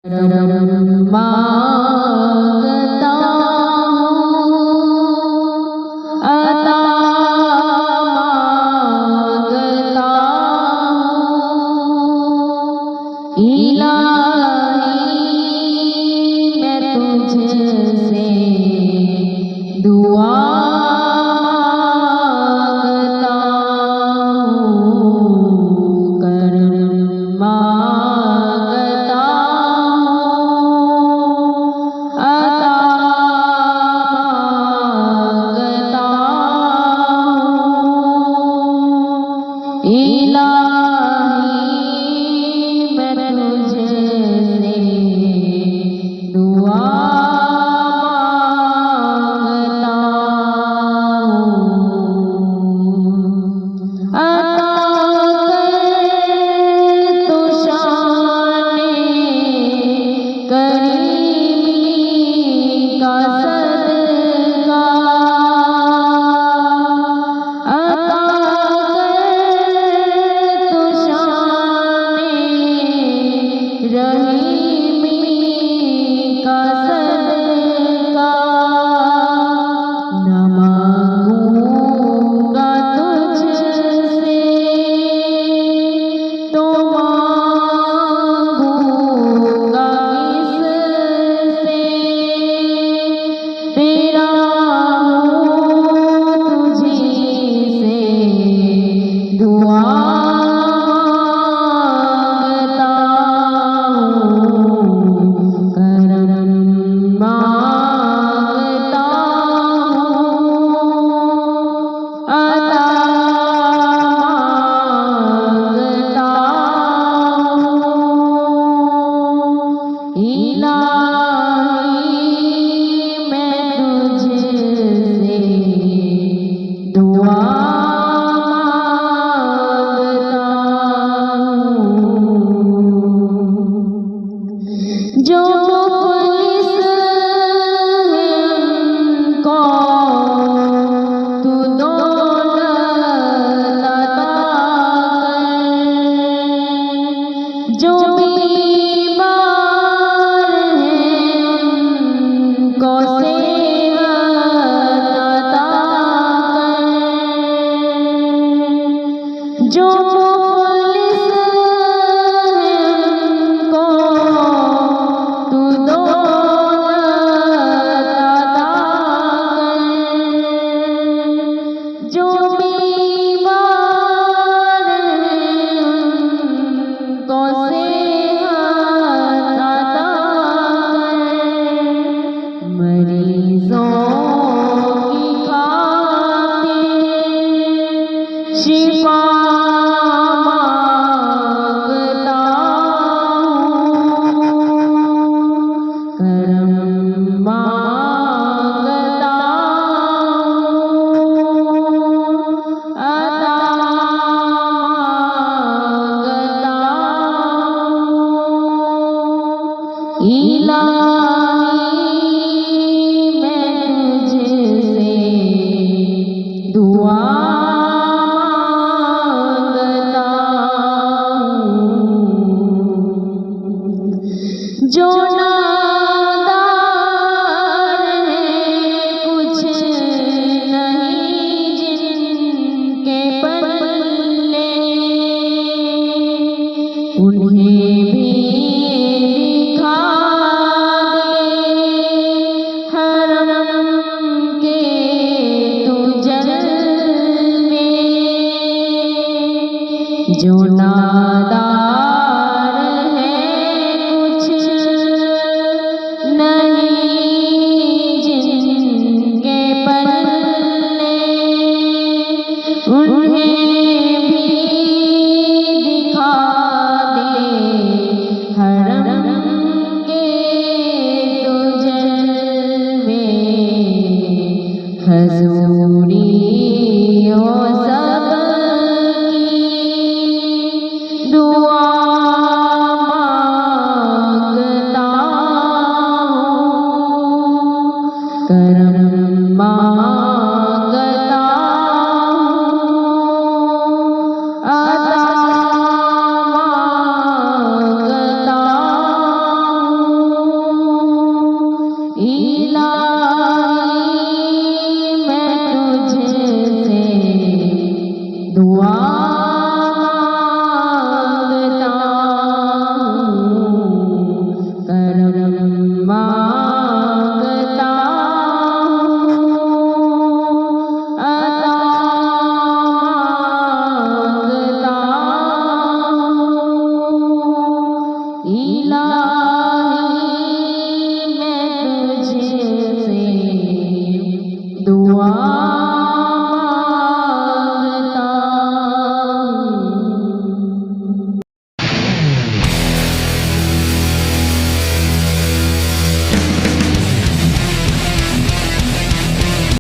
मांगता हूँ अता मांगता हूँ इलाही मैं तुझसे दुआ मांगता हूँ करम मांगता अता मांगता हूँ इलाही मैं तुझसे दुआ मांगता हूँ अता कर तो शाने करीमी का सदका अता कर तो शाने रहीमी का सदका न मांगूंगा तुझसे तो मांगूंगा किससे तेरा हूँ तुझी से दुआ मांगता हूँ करम मांगता हूँ अता मांगता हूँ इलाही मैं तुझसे दुआ मांगता हूँ जो पुलिस है उनको तू दौलत अता कर जो बीमार है उनको सेहत अता कर जो पुलिस है उनको तू दौलत अता कर जो बीमार है उनको सेहत अता कर मरीजों की खातिर शिफा मांगता हूँ करम मांगता हूँ अता मांगता हूँ इलाही मैं तुझसे दुआ मांगता हूँ जो ना